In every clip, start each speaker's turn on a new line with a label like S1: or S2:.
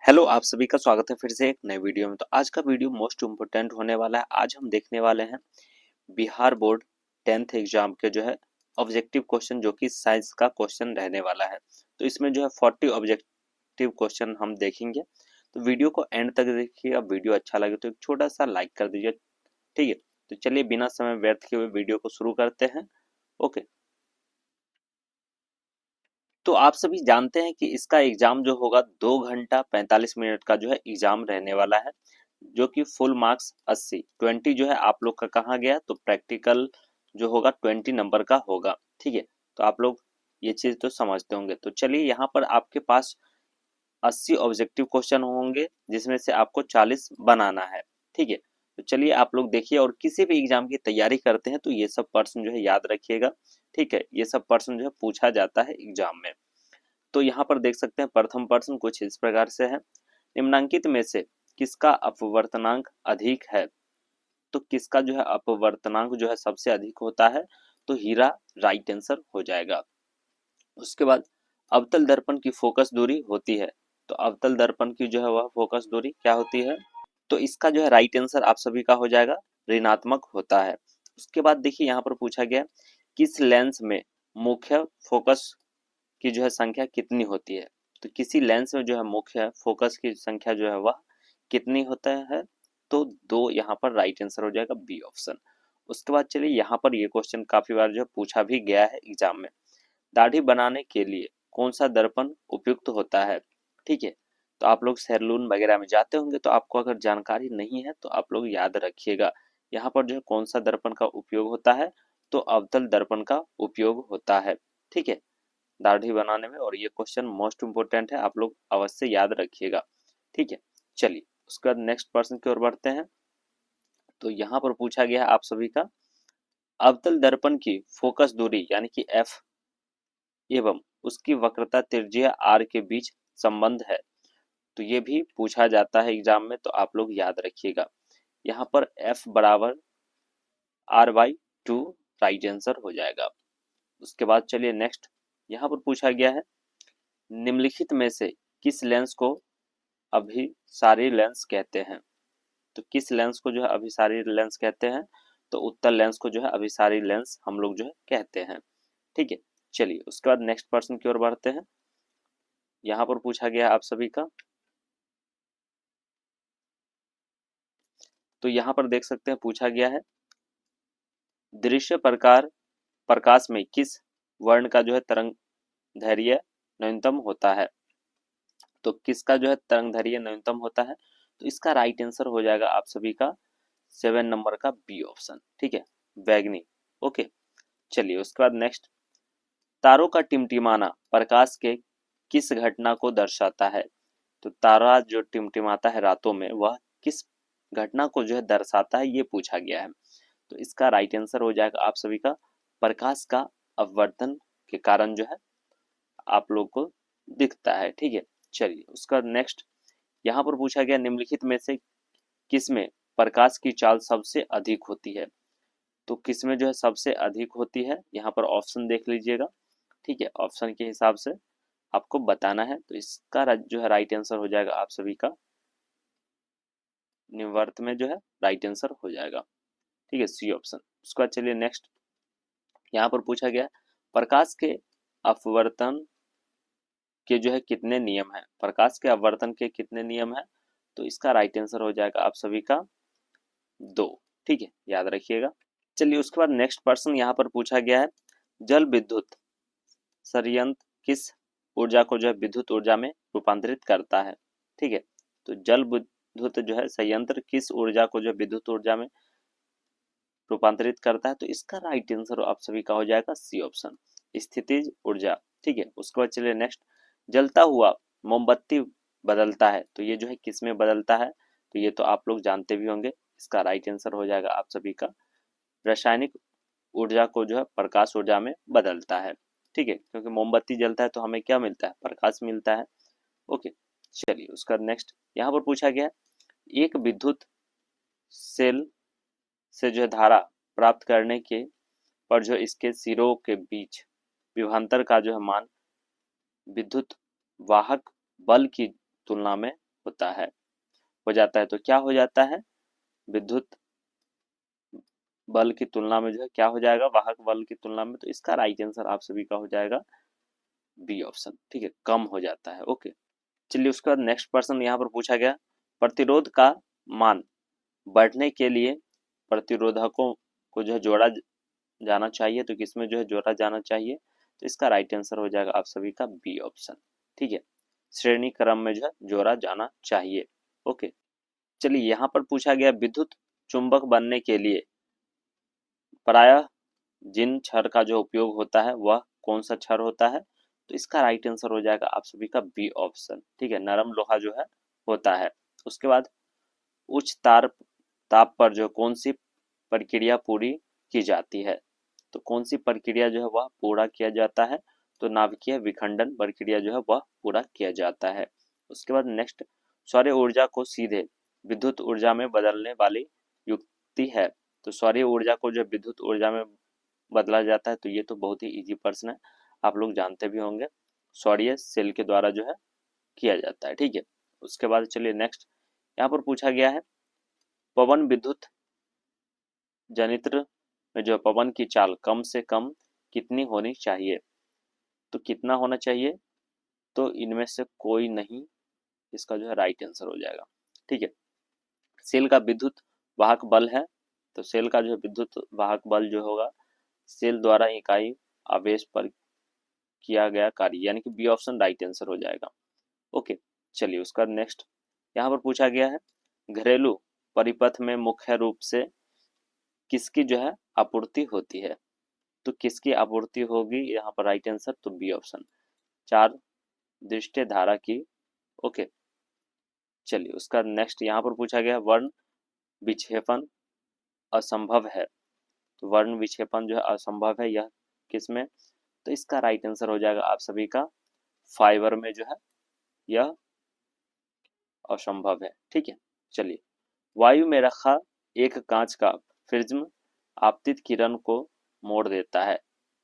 S1: Hello, आप सभी का स्वागत है फिर से एक नए वीडियो में। तो आज का वीडियो मोस्ट इम्पोर्टेंट होने वाला है। आज हम देखने वाले हैं बिहार बोर्ड 10th एग्जाम के जो है ऑब्जेक्टिव क्वेश्चन, जो कि साइंस का क्वेश्चन रहने वाला है। तो इसमें जो है 40 ऑब्जेक्टिव क्वेश्चन हम देखेंगे। तो वीडियो को एंड तक देखिए। अब वीडियो अच्छा लगे तो एक छोटा सा लाइक कर दीजिए, ठीक है। तो चलिए बिना समय व्यर्थ किए हुए वीडियो को शुरू करते हैं। ओके, तो आप सभी जानते हैं कि इसका एग्जाम जो होगा 2 घंटा 45 मिनट का जो है एग्जाम रहने वाला है, जो कि फुल मार्क्स 80 जो है आप लोग का कहाँ गया, तो प्रैक्टिकल जो होगा 20 नंबर का होगा, ठीक है। तो आप लोग ये चीज तो समझते होंगे। तो चलिए, यहाँ पर आपके पास 80 ऑब्जेक्टिव क्वेश्चन होंगे, जिसमें से आपको 40 बनाना है, ठीक है। तो चलिए आप लोग देखिए, और किसी भी एग्जाम की तैयारी करते हैं तो ये सब पर्सन जो है याद रखिएगा, ठीक है। ये सब पर्सन जो है पूछा जाता है एग्जाम में। तो यहाँ पर देख सकते हैं प्रथम प्रश्न कुछ इस प्रकार से है। निम्नलिखित में से किसका अपवर्तनांक अधिक है? तो किसका जो है अपवर्तनांक जो है सबसे अधिक होता है? तो हीरा राइट आंसर हो जाएगा। उसके बाद अवतल दर्पण की फोकस दूरी होती है। तो अवतल दर्पण की जो है वह फोकस दूरी क्या होती है? तो इसका जो है राइट आंसर आप सभी का हो जाएगा ऋणात्मक होता है। उसके बाद देखिए, यहाँ पर पूछा गया किस लेंस में मुख्य फोकस की जो है संख्या कितनी होती है? तो किसी लेंस में जो है मुख्य फोकस की संख्या जो है वह कितनी होता है? तो 2 यहाँ पर राइट आंसर हो जाएगा, बी ऑप्शन। उसके बाद चलिए, यहाँ पर ये क्वेश्चन काफी बार जो है पूछा भी गया है एग्जाम में। दाढ़ी बनाने के लिए कौन सा दर्पण उपयुक्त होता है? ठीक है। तो आप लोग सैलून वगैरह में जाते होंगे, तो आपको अगर जानकारी नहीं है तो आप लोग याद रखिएगा। यहाँ पर जो है कौन सा दर्पण का उपयोग होता है? तो अवतल दर्पण का उपयोग होता है, ठीक है, दाढ़ी बनाने में। और ये क्वेश्चन मोस्ट इंपोर्टेंट है, आप लोग अवश्य याद रखिएगा, ठीक है। चलिए उसके बाद नेक्स्ट प्रश्न की ओर बढ़ते हैं। तो यहाँ पर पूछा गया है आप सभी का अवतल दर्पण की फोकस दूरी यानी कि एफ एवं उसकी वक्रता त्रिज्या आर के बीच संबंध है। तो ये भी पूछा जाता है एग्जाम में, तो आप लोग याद रखिएगा। यहाँ पर एफ बराबर r/2 राइट आंसर हो जाएगा। उसके बाद चलिए नेक्स्ट, यहाँ पर पूछा गया है निम्नलिखित में से किस लेंस को अभिसारी लेंस कहते हैं? तो किस लेंस को जो है अभिसारी लेंस कहते हैं? तो उत्तल लेंस को जो है अभिसारी लेंस हम लोग जो है कहते हैं, ठीक है। चलिए उसके बाद नेक्स्ट प्रश्न की ओर बढ़ते हैं। यहाँ पर पूछा गया है आप सभी का, तो यहाँ पर देख सकते हैं पूछा गया है दृश्य प्रकार प्रकाश में किस वर्ण का जो है तरंग दैर्घ्य न्यूनतम होता है? तो किसका जो है तरंग दैर्घ्य न्यूनतम होता है? तो इसका राइट आंसर हो जाएगा आप सभी का 7 नंबर का बी ऑप्शन, ठीक है, बैगनी। ओके, चलिए उसके बाद नेक्स्ट, तारों का टिमटिमाना प्रकाश के किस घटना को दर्शाता है? तो तारा जो टिमटिमाता है रातों में, वह किस घटना को जो है दर्शाता है, ये पूछा गया है। तो इसका राइट आंसर हो जाएगा आप सभी का प्रकाश का अपवर्तन के कारण जो है आप लोग को दिखता है, ठीक है। चलिए उसका नेक्स्ट, यहाँ पर पूछा गया निम्नलिखित में से किसमें प्रकाश की चाल सबसे अधिक होती है? तो किसमें जो है सबसे अधिक होती है, यहाँ पर ऑप्शन देख लीजिएगा, ठीक है। ऑप्शन के हिसाब से आपको बताना है। तो इसका जो है राइट आंसर हो जाएगा आप सभी का निवर्त में जो है राइट आंसर हो जाएगा, ठीक है, सी ऑप्शन। उसके बाद चलिए नेक्स्ट, यहाँ पर पूछा गया प्रकाश के अपवर्तन के जो है कितने नियम है? प्रकाश के अपवर्तन के कितने नियम है? तो इसका राइट आंसर हो जाएगा आप सभी का 2, ठीक है, याद रखिएगा। चलिए उसके बाद नेक्स्ट प्रश्न यहाँ पर पूछा गया है जल विद्युत संयंत्र किस ऊर्जा को जो है विद्युत ऊर्जा में रूपांतरित करता है? ठीक है। तो जल विद्युत जो है संयंत्र किस ऊर्जा को जो है विद्युत ऊर्जा में रूपांतरित करता है? तो इसका राइट आंसर आप सभी का हो जाएगा सी ऑप्शन, स्थितिज ऊर्जा, ठीक है। उसके बाद चलिए नेक्स्ट, जलता हुआ मोमबत्ती बदलता है, तो ये जो है किस में बदलता है? तो ये तो आप लोग जानते भी होंगे। इसका राइट आंसर हो जाएगा आप सभी का रासायनिक ऊर्जा को जो है प्रकाश ऊर्जा में बदलता है, ठीक है, क्योंकि मोमबत्ती जलता है तो हमें क्या मिलता है? प्रकाश मिलता है। ओके, चलिए उसका नेक्स्ट, यहाँ पर पूछा गया एक विद्युत सेल से जो है धारा प्राप्त करने के पर जो इसके सिरों के बीच विभवांतर का जो है मान विद्युत वाहक बल की तुलना में होता है, हो जाता है। तो क्या हो जाता है, विद्युत बल की तुलना में जो है क्या हो जाएगा, वाहक बल की तुलना में। तो इसका राइट आंसर आप सभी का हो जाएगा बी ऑप्शन, ठीक है, कम हो जाता है। ओके, चलिए उसके बाद नेक्स्ट प्रश्न यहाँ पर पूछा गया, प्रतिरोध का मान बढ़ने के लिए प्रतिरोधकों को जो है जोड़ा जाना चाहिए, तो किसमें जो है जोड़ा जाना चाहिए, तो इसका राइट आंसर हो जाएगा आप सभी का बी ऑप्शन, ठीक है, श्रेणी क्रम में जो है जोड़ा जाना चाहिए। ओके, चलिए यहाँ पर पूछा गया, विद्युत चुंबक बनने के लिए प्रायः जिन क्षर का जो उपयोग होता है वह कौन सा क्षर होता है, तो इसका राइट आंसर हो जाएगा आप सभी का बी ऑप्शन, ठीक है, नरम लोहा जो है होता है। उसके बाद उच्च ताप पर जो कौन सी प्रक्रिया पूरी की जाती है, तो कौन सी प्रक्रिया जो है वह पूरा किया जाता है, तो नाभिकीय विखंडन प्रक्रिया जो है वह पूरा किया जाता है। उसके बाद नेक्स्ट, सौर ऊर्जा को सीधे विद्युत ऊर्जा में बदलने वाली युक्ति है, तो सौर ऊर्जा को जो विद्युत ऊर्जा में बदला जाता है, तो ये तो बहुत ही इजी प्रश्न है, आप लोग जानते भी होंगे, सौरीय सेल के द्वारा जो है किया जाता है, ठीक है। उसके बाद चलिए नेक्स्ट, यहाँ पर पूछा गया है, पवन विद्युत जनित्र में जो पवन की चाल कम से कम कितनी होनी चाहिए, तो कितना होना चाहिए, तो इनमें से कोई नहीं, इसका जो है राइट आंसर हो जाएगा, ठीक है। सेल का विद्युत वाहक बल है, तो सेल का जो है विद्युत वाहक बल जो होगा सेल द्वारा इकाई आवेश पर किया गया कार्य, यानी कि बी ऑप्शन राइट आंसर हो जाएगा। ओके, चलिए उसका नेक्स्ट, यहाँ पर पूछा गया है, घरेलू परिपथ में मुख्य रूप से किसकी जो है आपूर्ति होती है, तो किसकी आपूर्ति होगी यहाँ पर राइट आंसर, तो बी ऑप्शन, चार दृष्टि धारा की। ओके, चलिए उसका नेक्स्ट, यहाँ पर पूछा गया, वर्ण विक्षेपण असंभव है, तो वर्ण विक्षेपण जो है असंभव है, यह किसमें, तो इसका राइट आंसर हो जाएगा आप सभी का फाइबर में जो है यह असंभव है, ठीक है। चलिए, वायु में रखा एक कांच का प्रिज्म आपतित किरण को मोड़ देता है,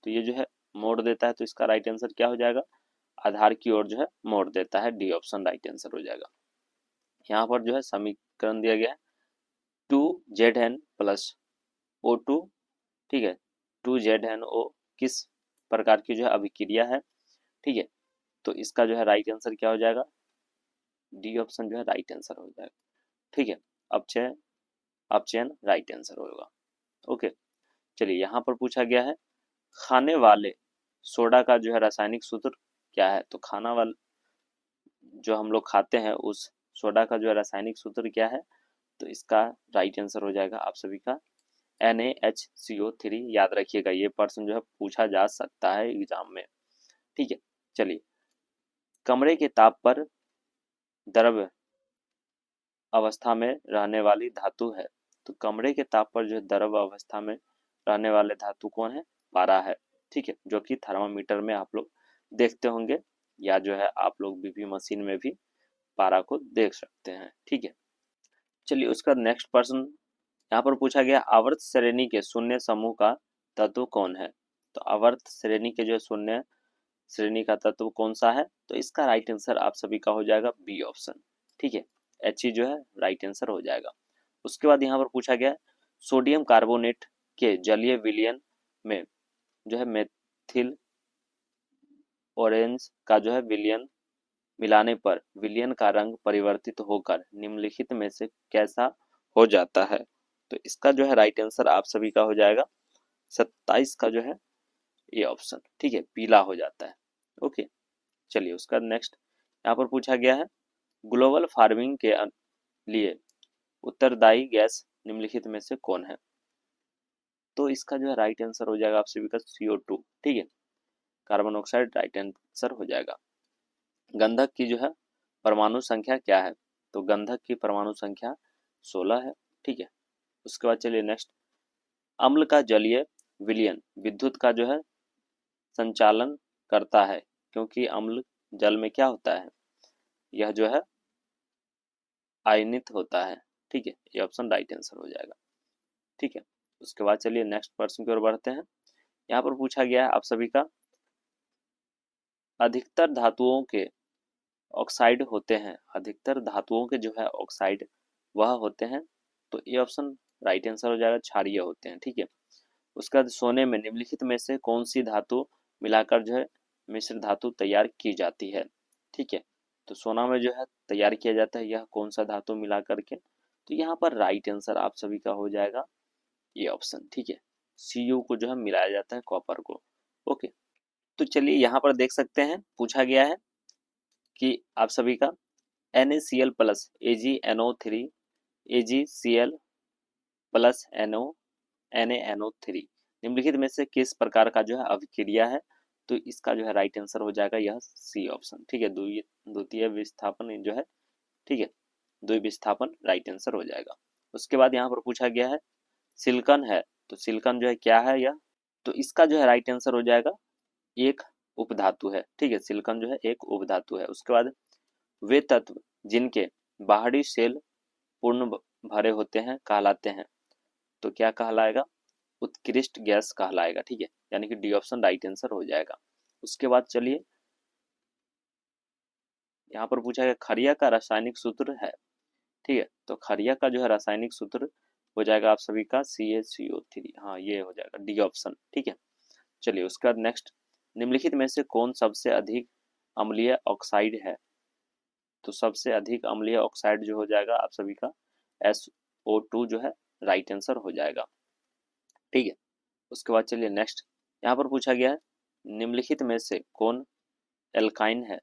S1: तो ये जो है मोड़ देता है, तो इसका राइट आंसर क्या हो जाएगा, आधार की ओर जो है मोड़ देता है, डी ऑप्शन राइट आंसर हो जाएगा। यहाँ पर जो है समीकरण दिया गया है, 2Zn प्लस O2, ठीक है, 2ZnO किस प्रकार की जो है अभिक्रिया है, ठीक है, तो इसका जो है राइट आंसर क्या हो जाएगा, डी ऑप्शन जो है राइट आंसर हो जाएगा, ठीक है। अपचयन राइट आंसर होगा। ओके, चलिए यहाँ पर पूछा गया है, खाने वाले सोडा का जो है रासायनिक सूत्र क्या है, तो खाना वाला जो हम लोग खाते हैं उस सोडा का जो है रासायनिक सूत्र क्या है, तो इसका राइट आंसर हो जाएगा आप सभी का NaHCO3, याद रखिएगा ये प्रश्न जो है पूछा जा सकता है एग्जाम में, ठीक है। चलिए, कमरे के ताप पर द्रव अवस्था में रहने वाली धातु है, तो कमरे के ताप पर जो द्रव अवस्था में रहने वाले धातु कौन है, पारा है, ठीक है, जो कि थर्मामीटर में आप लोग देखते होंगे, या जो है आप लोग बीपी मशीन में भी पारा को देख सकते हैं, ठीक है। चलिए उसका नेक्स्ट प्रश्न यहाँ पर पूछा गया, आवर्त श्रेणी के शून्य समूह का तत्व कौन है, तो आवर्त श्रेणी के जो शून्य श्रेणी का तत्व कौन सा है, तो इसका राइट आंसर आप सभी का हो जाएगा बी ऑप्शन, ठीक है, He जो है राइट आंसर हो जाएगा। उसके बाद यहाँ पर पूछा गया, सोडियम कार्बोनेट के जलीय विलयन में जो है मेथिल ऑरेंज का जो है विलयन मिलाने पर विलयन का रंग परिवर्तित होकर निम्नलिखित में से कैसा हो जाता है, तो इसका जो है राइट आंसर आप सभी का हो जाएगा 27 का जो है ये ऑप्शन, ठीक है, पीला हो जाता है। ओके, चलिए उसका नेक्स्ट, यहाँ पर पूछा गया है, ग्लोबल फार्मिंग के लिए उत्तरदायी गैस निम्नलिखित में से कौन है, तो इसका जो है राइट आंसर हो जाएगा आप सभी का CO2, ठीक है, कार्बन ऑक्साइड राइट आंसर हो जाएगा। गंधक की जो है परमाणु संख्या क्या है, तो गंधक की परमाणु संख्या 16 है, ठीक है। उसके बाद चलिए नेक्स्ट, अम्ल का जलीय विलयन विद्युत का जो है संचालन करता है, क्योंकि अम्ल जल में क्या होता है, यह जो है आयनित होता है, ठीक है, ये ऑप्शन राइट आंसर हो जाएगा, ठीक है। उसके बाद चलिए नेक्स्ट प्रश्न की ओर बढ़ते हैं। यहाँ पर पूछा गया है आप सभी का, अधिकतर धातुओं के ऑक्साइड होते हैं, अधिकतर धातुओं के जो है ऑक्साइड वह होते हैं, तो ये ऑप्शन राइट आंसर हो जाएगा, क्षारीय होते हैं। ठीक है, उसके बाद सोने में निम्नलिखित में से कौन सी धातु मिलाकर जो है मिश्र धातु तैयार की जाती है। ठीक है, तो सोना में जो है तैयार किया जाता है, यह कौन सा धातु मिला करके, तो यहाँ पर राइट आंसर आप सभी का हो जाएगा ये ऑप्शन। ठीक है, Cu को जो है मिलाया जाता है कॉपर को। ओके, तो चलिए यहाँ पर देख सकते हैं पूछा गया है कि आप सभी का NaCl plus AgNO3 AgCl plus NaNO3 निम्नलिखित में से किस प्रकार का जो है अभिक्रिया है, तो इसका जो है राइट आंसर हो जाएगा यह सी ऑप्शन। ठीक है, द्वितीय विस्थापन जो है, ठीक है, द्वितीय विस्थापन राइट आंसर हो जाएगा। उसके बाद यहाँ पर पूछा गया है सिलिकॉन है, तो सिलिकॉन जो है क्या है यह, तो इसका जो है राइट आंसर हो जाएगा एक उपधातु है। ठीक है, सिलिकॉन जो है एक उपधातु है। उसके बाद वे तत्व जिनके बाहरी शेल पूर्ण भरे होते हैं कहलाते हैं, तो क्या कहलाएगा, उत्कृष्ट गैस कहलाएगा। ठीक है, यानी कि डी ऑप्शन राइट आंसर हो जाएगा। उसके बाद चलिए यहाँ पर पूछा गया खरिया का रासायनिक सूत्र है। ठीक है, तो खरिया का जो है रासायनिक सूत्र हो जाएगा आप सभी का CaCO3। हाँ, ये हो जाएगा डी ऑप्शन। ठीक है, चलिए उसके बाद नेक्स्ट, निम्नलिखित में से कौन सबसे अधिक अम्लीय ऑक्साइड है, तो सबसे अधिक अम्लीय ऑक्साइड जो हो जाएगा आप सभी का SO2 जो है राइट आंसर हो जाएगा। ठीक है, उसके बाद चलिए नेक्स्ट, यहाँ पर पूछा गया है निम्नलिखित में से कौन एल्काइन है,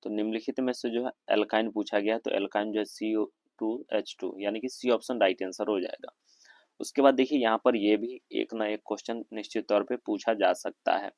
S1: तो निम्नलिखित में से जो है एल्काइन पूछा गया है, तो एल्काइन जो है CO2H2 यानी कि सी ऑप्शन राइट आंसर हो जाएगा। उसके बाद देखिए यहाँ पर ये भी एक ना एक क्वेश्चन निश्चित तौर पे पूछा जा सकता है।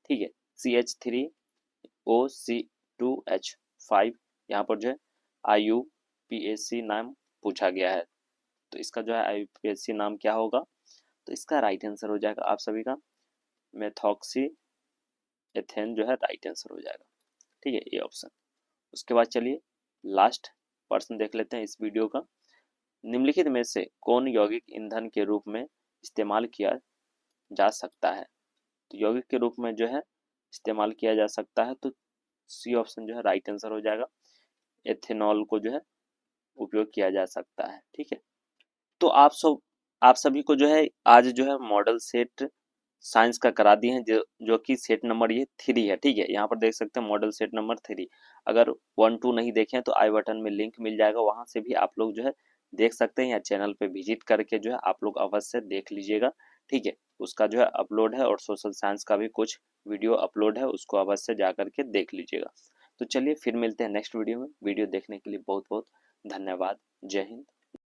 S1: ठीक है, CH3OC2H5 यहाँ पर जो है IUPAC नाम पूछा गया है, तो इसका जो है IUPAC नाम क्या होगा, तो इसका राइट आंसर हो जाएगा आप सभी का मेथॉक्सी एथेन जो है राइट आंसर हो जाएगा। ठीक है, ये ऑप्शन। उसके बाद चलिए लास्ट पर्सन देख लेते हैं इस वीडियो का, निम्नलिखित में से कौन यौगिक ईंधन के रूप में इस्तेमाल किया जा सकता है, तो यौगिक के रूप में जो है इस्तेमाल किया जा सकता है, तो सी ऑप्शन जो है राइट आंसर हो जाएगा, एथेनॉल को जो है उपयोग किया जा सकता है। ठीक है, तो आप सभी को जो है आज जो है मॉडल सेट साइंस का करा दिए हैं, जो कि सेट नंबर ये 3 है। ठीक है, यहाँ पर देख सकते हैं मॉडल सेट नंबर 3। अगर 1 2 नहीं देखें तो आई बटन में लिंक मिल जाएगा, वहां से भी आप लोग जो है देख सकते हैं, या चैनल पे विजिट करके जो है आप लोग अवश्य देख लीजिएगा। ठीक है, उसका जो है अपलोड है, और सोशल साइंस का भी कुछ वीडियो अपलोड है, उसको अवश्य जा करके देख लीजिएगा। तो चलिए फिर मिलते हैं नेक्स्ट वीडियो में। वीडियो देखने के लिए बहुत बहुत धन्यवाद। जय हिंद।